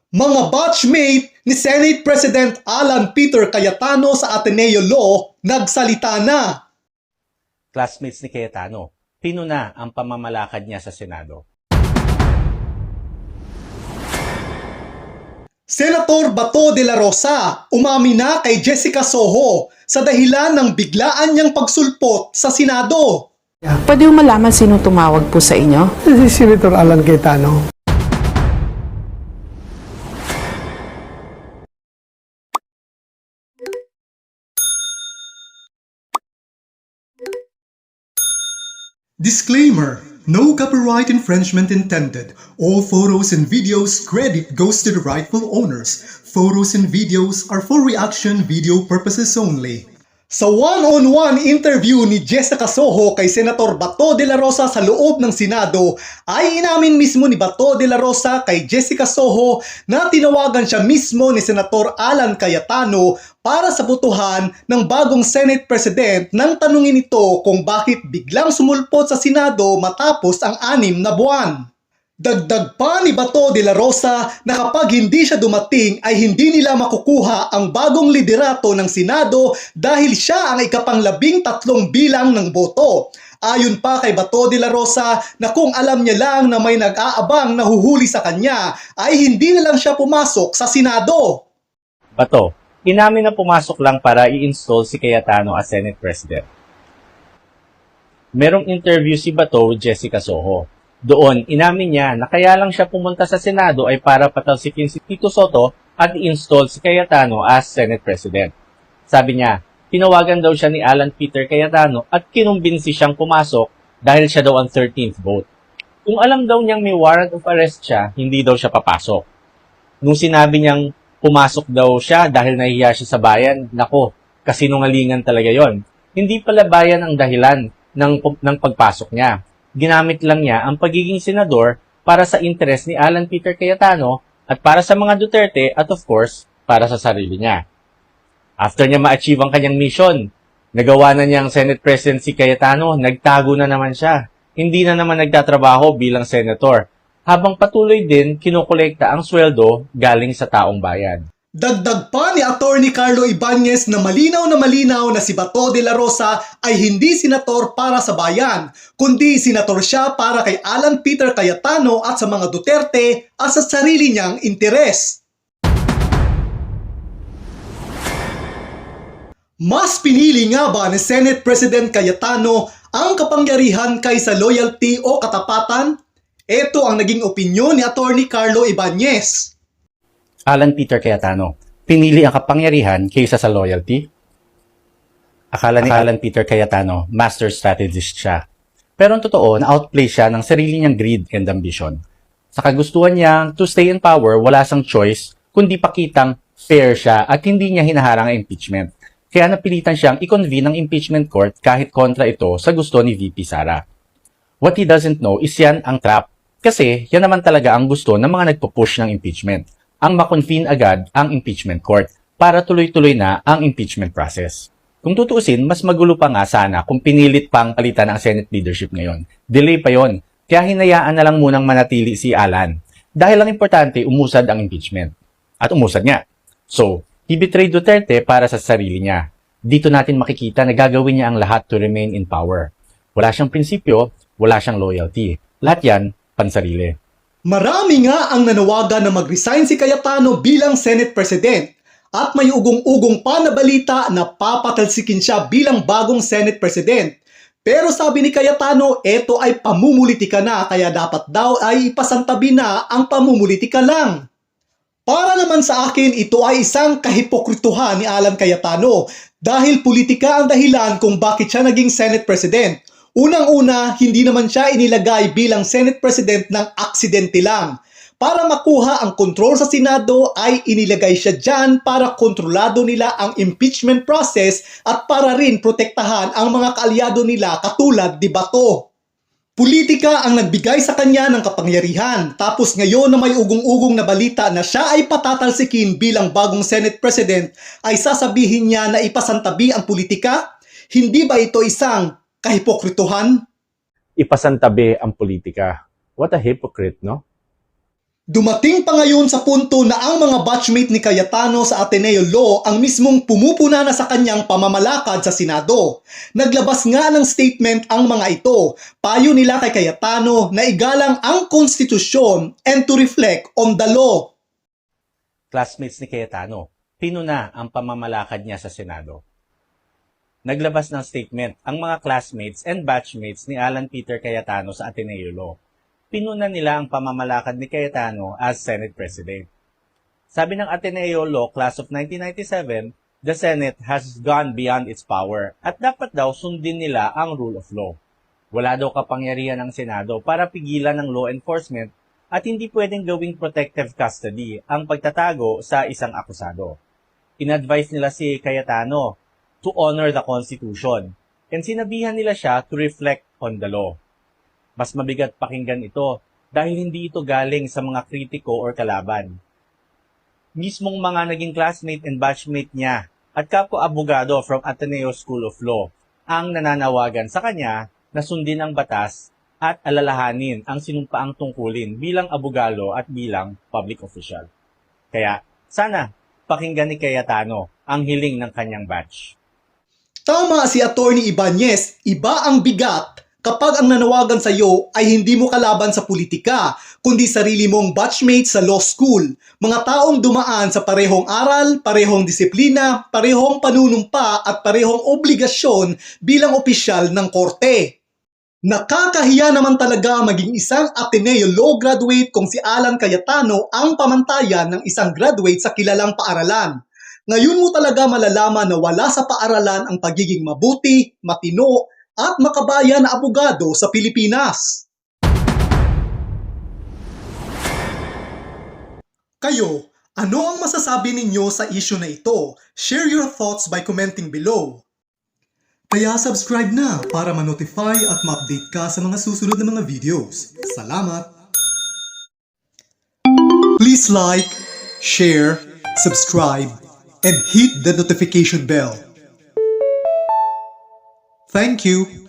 Mga batchmate ni Senate President Alan Peter Cayetano sa Ateneo Law nagsalita na. Classmates ni Cayetano, pinuna ang pamamalakad niya sa Senado. Senator Bato de la Rosa umami na kay Jessica Soho sa dahilan ng biglaan niyang pagsulpot sa Senado. Pwede mo malaman sino tumawag po sa inyo? Si Senator Alan Cayetano. Disclaimer: no copyright infringement intended. All photos and videos credit goes to the rightful owners. Photos and videos are for reaction video purposes only. Sa one-on-one interview ni Jessica Soho kay Senator Bato de la Rosa sa loob ng Senado, ay inamin mismo ni Bato de la Rosa kay Jessica Soho na tinawagan siya mismo ni Senator Alan Cayetano para sa botohan ng bagong Senate President nang tanungin ito kung bakit biglang sumulpot sa Senado matapos ang 6 na buwan. Dagdag pa ni Bato de la Rosa na kapag hindi siya dumating ay hindi nila makukuha ang bagong liderato ng Senado dahil siya ang ika-13 bilang ng boto. Ayon pa kay Bato de la Rosa na kung alam niya lang na may nag-aabang na huhuli sa kanya ay hindi na lang siya pumasok sa Senado. Bato, inamin na pumasok lang para i-install si Cayetano as Senate President. Merong interview si Bato with Jessica Soho. Doon, inamin niya na kaya lang siya pumunta sa Senado ay para patalsikin si Tito Soto at i-install si Cayetano as Senate President. Sabi niya, tinawagan daw siya ni Alan Peter Cayetano at kinumbinsi siyang pumasok dahil siya daw ang 13th vote. Kung alam daw niyang may warrant of arrest siya, hindi daw siya papasok. Nung sinabi niyang pumasok daw siya dahil nahihiya siya sa bayan, nako, kasinungalingan talaga yon. Hindi pala bayan ang dahilan ng pagpasok niya. Ginamit lang niya ang pagiging senador para sa interes ni Alan Peter Cayetano at para sa mga Duterte at of course, para sa sarili niya. After niya ma-achieve ang kanyang mission, nagawa na niyang Senate President si Cayetano, nagtago na naman siya. Hindi na naman nagtatrabaho bilang senator, habang patuloy din kinukolekta ang sweldo galing sa taong bayan. Dagdag pa ni Attorney Carlo Ibanez na malinaw na si Bato de la Rosa ay hindi senator para sa bayan, kundi senator siya para kay Alan Peter Cayetano at sa mga Duterte at sa sarili niyang interes. Mas pinili nga ba ni Senate President Cayetano ang kapangyarihan kaysa loyalty o katapatan? Ito ang naging opinyon ni Attorney Carlo Ibanez. Alan Peter Cayetano, pinili ang kapangyarihan kaysa sa loyalty? Akala ni Alan Peter Cayetano, master strategist siya. Pero ang totoo, na-outplay siya ng sarili niyang greed and ambition. Sa kagustuhan niyang to stay in power, wala sang choice, kundi pakitang fair siya at hindi niya hinaharang ang impeachment. Kaya napilitan siyang i-convene ng impeachment court kahit kontra ito sa gusto ni VP Sara. What he doesn't know is yan ang trap. Kasi yan naman talaga ang gusto ng mga nagpo-push ng impeachment. Ang makonvene agad ang impeachment court para tuloy-tuloy na ang impeachment process. Kung tutuusin, mas magulo pa nga sana kung pinilit pang palitan ang Senate leadership ngayon. Delay pa yon, kaya hinayaan na lang munang manatili si Alan. Dahil ang importante, umusad ang impeachment. At umusad nga. So, he betrayed Duterte para sa sarili niya. Dito natin makikita na gagawin niya ang lahat to remain in power. Wala siyang prinsipyo, wala siyang loyalty. Lahat yan, pansarili. Marami nga ang nanawagan na mag-resign si Cayetano bilang Senate President at may ugong-ugong pa na balita na papatalsikin siya bilang bagong Senate President. Pero sabi ni Cayetano, ito ay pamumulitika na kaya dapat daw ay ipasantabi na ang pamumulitika lang. Para naman sa akin, ito ay isang kahipokrituhan ni Alan Cayetano dahil politika ang dahilan kung bakit siya naging Senate President. Unang-una, hindi naman siya inilagay bilang Senate President ng aksidente lang. Para makuha ang kontrol sa Senado ay inilagay siya dyan para kontrolado nila ang impeachment process at para rin protektahan ang mga kaalyado nila katulad ni Bato. Politika ang nagbigay sa kanya ng kapangyarihan tapos ngayon na may ugong-ugong na balita na siya ay patatalsikin bilang bagong Senate President ay sasabihin niya na ipasantabi ang politika? Hindi ba ito isang kahipokrituhan? Ipasantabi ang politika. What a hypocrite, no? Dumating pa ngayon sa punto na ang mga batchmate ni Cayetano sa Ateneo Law ang mismong pumupuna na sa kanyang pamamalakad sa Senado. Naglabas nga ng statement ang mga ito. Payo nila kay Cayetano na igalang ang konstitusyon and to reflect on the law. Classmates ni Cayetano, pinuna ang pamamalakad niya sa Senado. Naglabas ng statement ang mga classmates and batchmates ni Alan Peter Cayetano sa Ateneo Law. Pinuna nila ang pamamalakad ni Cayetano as Senate President. Sabi ng Ateneo Law Class of 1997, the Senate has gone beyond its power at dapat daw sundin nila ang rule of law. Wala daw kapangyarihan ng Senado para pigilan ng law enforcement at hindi pwedeng gawing protective custody ang pagtatago sa isang akusado. In-advise nila si Cayetano to honor the Constitution and sinabihan nila siya to reflect on the law. Mas mabigat pakinggan ito dahil hindi ito galing sa mga kritiko or kalaban. Mismong mga naging classmate and batchmate niya at kapwa-abogado from Ateneo School of Law ang nananawagan sa kanya na sundin ang batas at alalahanin ang sinumpaang tungkulin bilang abogado at bilang public official. Kaya sana pakinggan ni Cayetano ang hiling ng kanyang batch. Tama si Attorney Ibanez, iba ang bigat kapag ang nanawagan sa iyo ay hindi mo kalaban sa politika, kundi sarili mong batchmate sa law school. Mga taong dumaan sa parehong aral, parehong disiplina, parehong panunumpa at parehong obligasyon bilang opisyal ng korte. Nakakahiya naman talaga maging isang Ateneo Law graduate kung si Alan Cayetano ang pamantayan ng isang graduate sa kilalang paaralan. Ngayon mo talaga malalaman na wala sa paaralan ang pagiging mabuti, matino, at makabayan na abogado sa Pilipinas. Kayo, ano ang masasabi ninyo sa issue na ito? Share your thoughts by commenting below. Kaya subscribe na para ma-notify at ma-update ka sa mga susunod na mga videos. Salamat! Please like, share, subscribe, and hit the notification bell. Thank you.